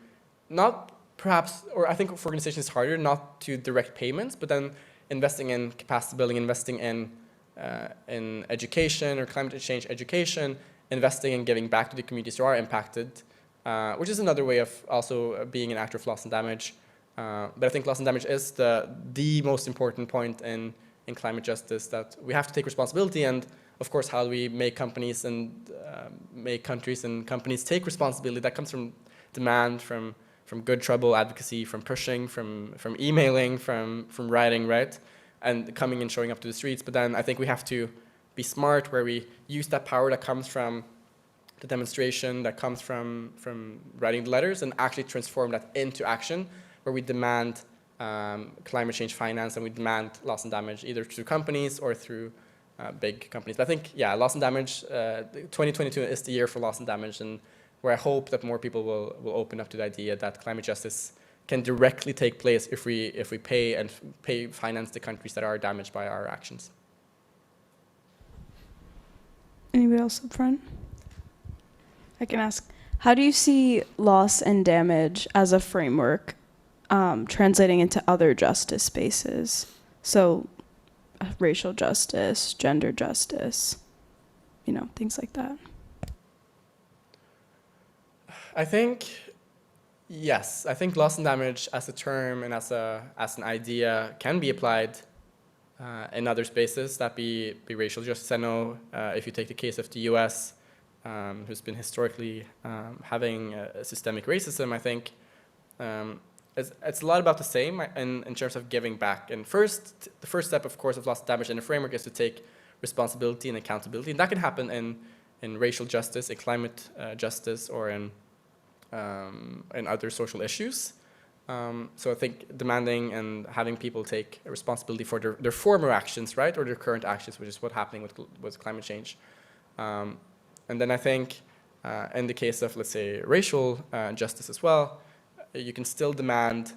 not perhaps, or I think for organizations it's harder not to direct payments, but then investing in capacity building, investing in education or climate change education, investing in giving back to the communities who are impacted, which is another way of also being an actor of loss and damage. But I think loss and damage is the most important point in climate justice, that we have to take responsibility. And of course, how do we make companies and make countries and companies take responsibility? That comes from demand, from good trouble advocacy, from pushing, from emailing, from writing, right? And coming and showing up to the streets. But then I think we have to be smart, where we use that power that comes from the demonstration that comes from writing the letters and actually transform that into action, where we demand climate change finance and we demand loss and damage either through companies or through big companies. But I think, yeah, loss and damage, 2022 is the year for loss and damage, and where I hope that more people will open up to the idea that climate justice can directly take place if we pay finance the countries that are damaged by our actions. Anybody else up front? I can ask, how do you see loss and damage as a framework translating into other justice spaces? So racial justice, gender justice, things like that. I think, yes, I think loss and damage as a term and as an idea can be applied in other spaces, that be racial justice. I know if you take the case of the US, who's been historically having systemic racism, I think it's a lot about the same in terms of giving back. And the first step, of course, of loss and damage in a framework is to take responsibility and accountability. And that can happen in racial justice, in climate justice, or in other social issues. So I think demanding and having people take responsibility for their former actions, right, or their current actions, which is what's happening with climate change. And then I think in the case of, let's say, racial justice as well, you can still demand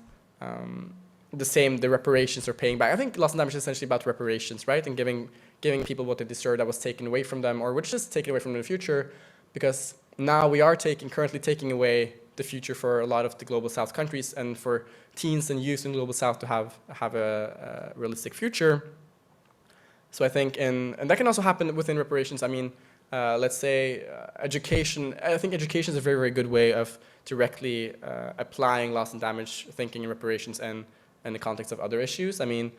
the reparations or paying back. I think loss and damage is essentially about reparations, right, and giving people what they deserve that was taken away from them, or which is taken away from them in the future, because now we are currently taking away the future for a lot of the global south countries, and for teens and youth in global south to have a realistic future. So I think, and that can also happen within reparations. I mean, let's say education. I think education is a very, very good way of directly applying loss and damage thinking and reparations and in the context of other issues. I mean,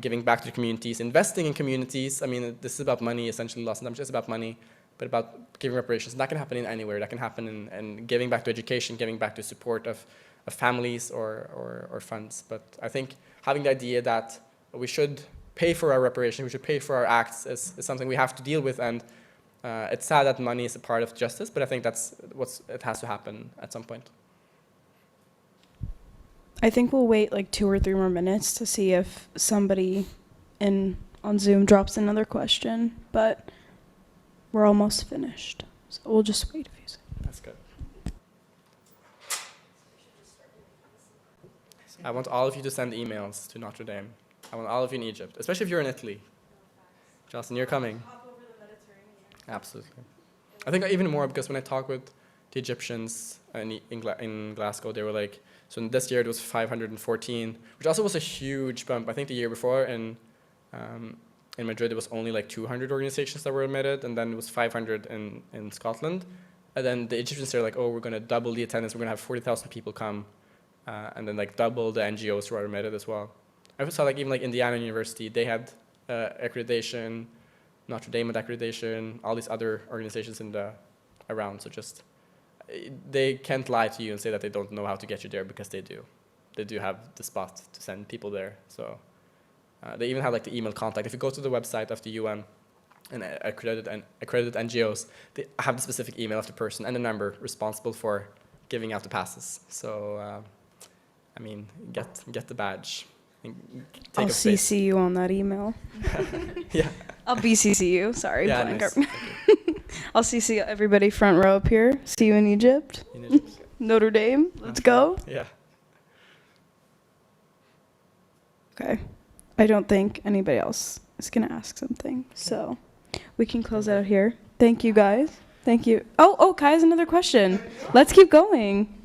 giving back to the communities, investing in communities. I mean, this is about money, essentially. Loss and damage is about money, but about giving reparations. And that can happen in anywhere. That can happen in giving back to education, giving back to support of families or funds. But I think having the idea that we should pay for our reparation, we should pay for our acts is something we have to deal with. And it's sad that money is a part of justice, but I think it has to happen at some point. I think we'll wait like 2 or 3 more minutes to see if somebody on Zoom drops another question, but we're almost finished. So we'll just wait a few seconds. That's good. I want all of you to send emails to Notre Dame. I want all of you in Egypt, especially if you're in Italy. Justin, you're coming. Absolutely. I think even more because when I talk with the Egyptians in Glasgow, they were like, so in this year it was 514, which also was a huge bump. I think the year before in Madrid it was only like 200 organizations that were admitted, and then it was 500 in Scotland. And then the Egyptians are like, oh, we're going to double the attendance. We're going to have 40,000 people come, and then like double the NGOs who are admitted as well. I saw like even like Indiana University, they had accreditation, Notre Dame had accreditation, all these other organizations around. So just, they can't lie to you and say that they don't know how to get you there, because they do. They do have the spot to send people there. So they even have like the email contact. If you go to the website of the UN and accredited NGOs, they have the specific email of the person and the number responsible for giving out the passes. So, I mean, get the badge. I'll CC you on that email. Yeah. I'll BCC you. Sorry. Yeah, nice. I'll CC everybody front row up here. See you in Egypt. Notre Dame. Let's go. Yeah. Okay. I don't think anybody else is going to ask something. So we can close out here. Thank you, guys. Thank you. Oh, Kai has another question. Let's keep going.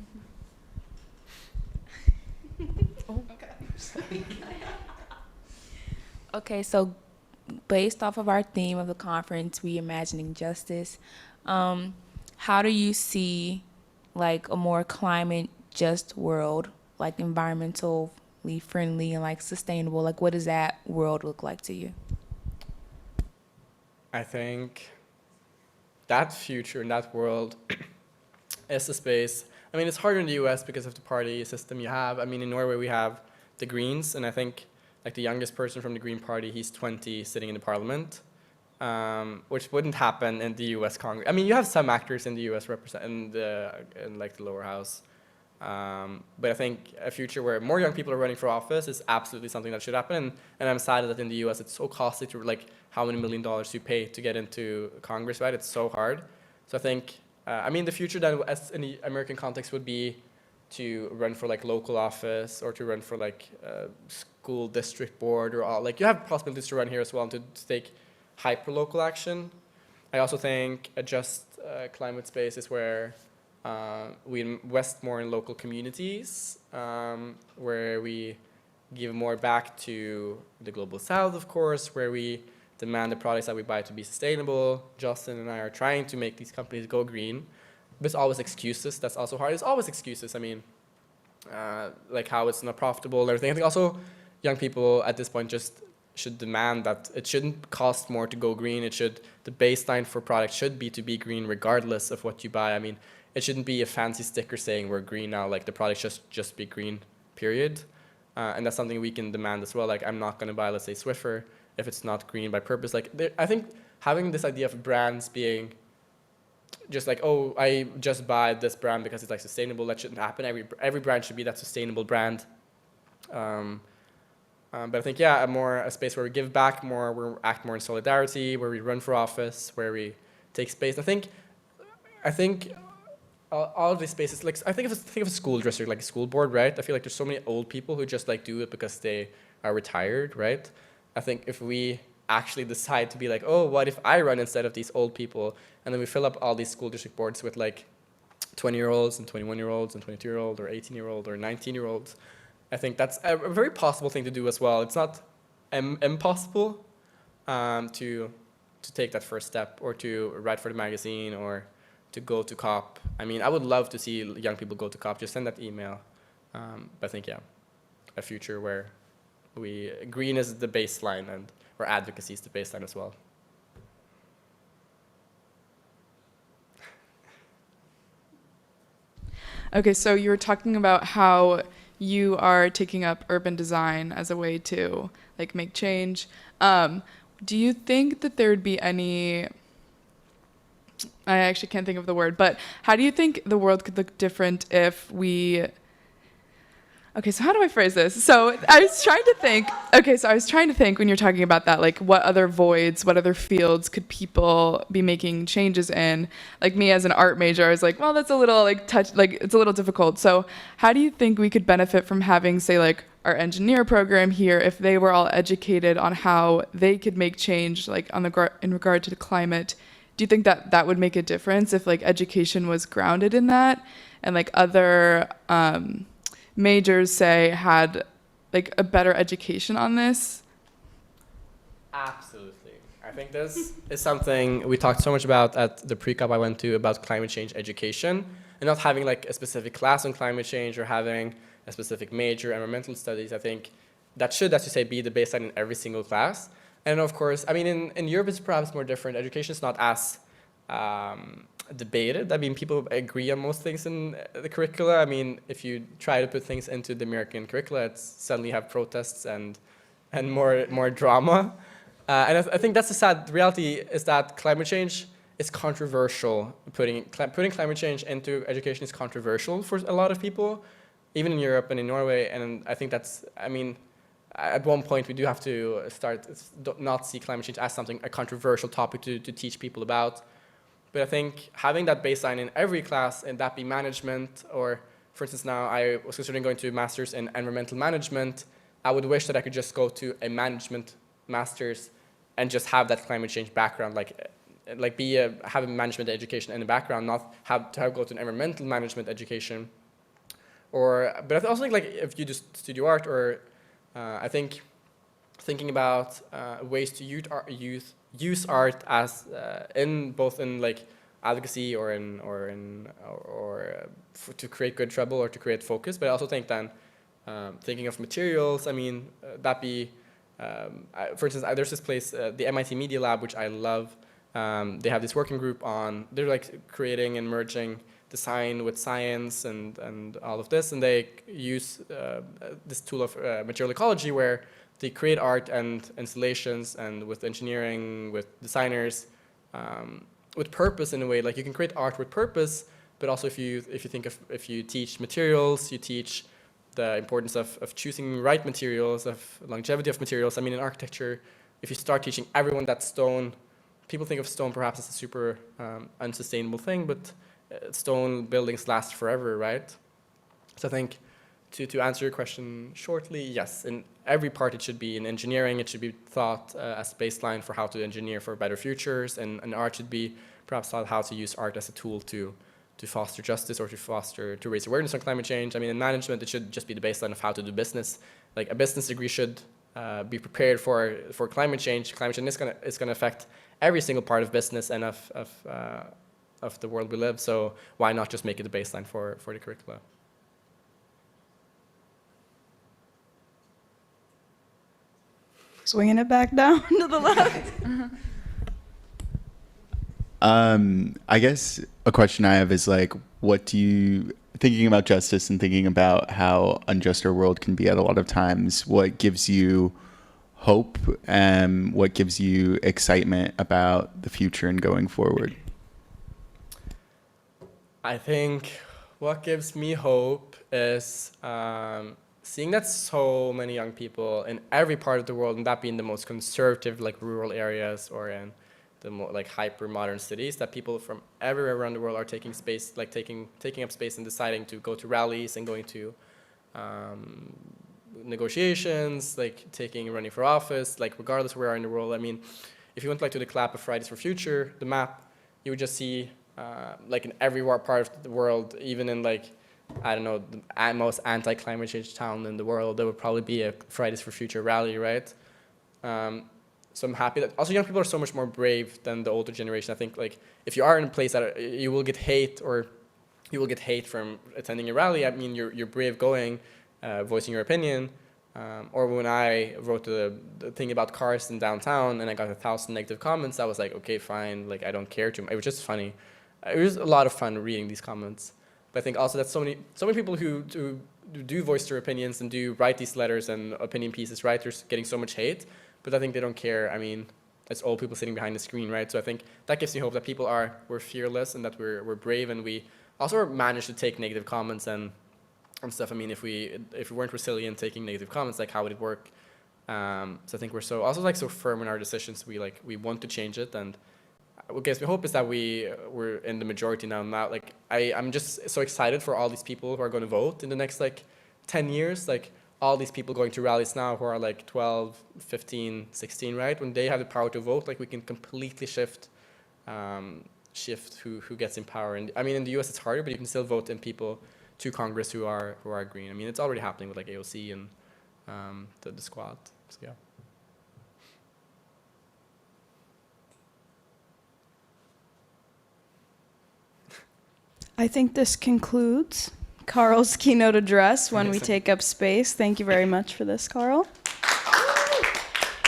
Okay, so based off of our theme of the conference, Reimagining Justice, how do you see like a more climate just world, like environmentally friendly and like sustainable? Like, what does that world look like to you? I think that future and that world is a space. I mean, it's harder in the US because of the party system you have. I mean, in Norway we have the Greens, and I think like the youngest person from the Green Party, he's 20, sitting in the parliament. which wouldn't happen in the U.S. Congress. I mean, you have some actors in the U.S. represent in like the lower house, but I think a future where more young people are running for office is absolutely something that should happen. And I'm sad that in the U.S. it's so costly to like how many $1 million you pay to get into Congress, right? It's so hard. So I think, I mean, the future then as in the American context would be to run for like local office or to run for like school district board or all. Like you have possibilities to run here as well and to take hyper local action. I also think a just climate space is where we invest more in local communities, where we give more back to the global south, of course, where we demand the products that we buy to be sustainable. Justin and I are trying to make these companies go green, but it's always excuses. That's also hard. It's always excuses. I mean, like how it's not profitable and everything. I think also young people at this point just should demand that it shouldn't cost more to go green. The baseline for products should be to be green regardless of what you buy. I mean, it shouldn't be a fancy sticker saying we're green now, like the product just be green, period. And that's something we can demand as well. Like I'm not gonna buy, let's say, Swiffer if it's not green by purpose. Like I think having this idea of brands being just like, oh, I just buy this brand because it's like sustainable, that shouldn't happen. Every brand should be that sustainable brand. But I think, yeah, a space where we give back more, where we act more in solidarity, where we run for office, where we take space. I think all of these spaces, like think of a school district, like a school board, right? I feel like there's so many old people who just like do it because they are retired, right? I think if we actually decide to be like, oh, what if I run instead of these old people? And then we fill up all these school district boards with like 20-year-olds and 21-year-olds and 22-year-old or 18-year-old or 19-year-olds. I think that's a very possible thing to do as well. It's not impossible to take that first step or to write for the magazine or to go to COP. I mean, I would love to see young people go to COP. Just send that email. But I think, yeah, a future where green is the baseline and where advocacy is the baseline as well. Okay, so you were talking about how you are taking up urban design as a way to like make change. Do you think that there would be any, I actually can't think of the word, but how do you think the world could look different if we, okay, so how do I phrase this? So I was trying to think when you're talking about that, like what other voids, what other fields could people be making changes in? Like me as an art major, I was like, well, that's a little it's a little difficult. So how do you think we could benefit from having, say, like our engineer program here, if they were all educated on how they could make change, like in regard to the climate? Do you think that would make a difference if like education was grounded in that and like other majors, say, had like a better education on this? Absolutely. I think this is something we talked so much about at the pre-COP I went to about climate change education and not having like a specific class on climate change or having a specific major, environmental studies. I think that should, as you say, be the baseline in every single class. And of course, I mean, in Europe it's perhaps more different. Education is not as debated. I mean, people agree on most things in the curricula. I mean, if you try to put things into the American curricula, it's suddenly have protests and more drama. And I think that's the sad reality is that climate change is controversial. Putting climate change into education is controversial for a lot of people, even in Europe and in Norway. And I think that's, I mean, at one point we do have to not see climate change as a controversial topic to teach people about. But I think having that baseline in every class, and that be management, or for instance now I was considering going to a master's in environmental management, I would wish that I could just go to a management master's and just have that climate change background, have a management education in the background, not have to go to an environmental management education. But I also think like if you just studio art, or I think thinking about ways to use art as both in like advocacy or to create good trouble or to create focus. But I also think then thinking of materials. I mean for instance, there's this place, the MIT Media Lab, which I love. They have this working group on, they're like creating and merging design with science and all of this, and they use this tool of material ecology where they create art and installations, and with engineering, with designers, with purpose in a way. Like you can create art with purpose, but also if you teach materials, you teach the importance of choosing right materials, of longevity of materials. I mean, in architecture, if you start teaching everyone that stone, people think of stone perhaps as a super unsustainable thing, but stone buildings last forever, right? So I think to answer your question shortly, yes, in every part it should be in engineering, it should be thought as a baseline for how to engineer for better futures, and art should be perhaps thought how to use art as a tool to foster justice or to raise awareness on climate change. I mean, in management, it should just be the baseline of how to do business. Like a business degree should be prepared for climate change. Climate change is gonna affect every single part of business and of the world we live. So why not just make it a baseline for the curricula? Swinging it back down to the left. I guess a question I have is like, thinking about justice and thinking about how unjust our world can be at a lot of times, what gives you hope and what gives you excitement about the future and going forward? I think what gives me hope is seeing that so many young people in every part of the world, and that being the most conservative, like rural areas or in the more like hyper modern cities, that people from everywhere around the world are taking space, like taking up space and deciding to go to rallies and going to negotiations, like running for office, like regardless of where you are in the world. I mean, if you went like to the clap of Fridays for Future, the map, you would just see like in every part of the world, even in like, I don't know, the most anti-climate change town in the world, there would probably be a Fridays for Future rally, right? So I'm happy that also young people are so much more brave than the older generation. I think like if you are in a place that you will get hate from attending a rally, I mean you're brave going, voicing your opinion. Or when I wrote the thing about cars in downtown and I got 1,000 negative comments, I was like, okay, fine, like I don't care too much. It was just funny. It was a lot of fun reading these comments. But I think also that so many people who do voice their opinions and do write these letters and opinion pieces, right? They're getting so much hate, but I think they don't care. I mean, it's all people sitting behind the screen, right? So I think that gives me hope that people we're fearless and that we're brave, and we also manage to take negative comments and stuff. I mean, if we weren't resilient taking negative comments, like how would it work? So I think we're so firm in our decisions. We want to change it, and what gives me hope is that we're in the majority now. Like I'm just so excited for all these people who are going to vote in the next like 10 years. Like all these people going to rallies now who are like 12, 15, 16, right? When they have the power to vote, like we can completely shift who gets in power. And I mean, in the US it's harder, but you can still vote in people to Congress who are green. I mean, it's already happening with like AOC and the squad. So yeah. I think this concludes Carl's keynote address when we take up space. Thank you very much for this, Carl.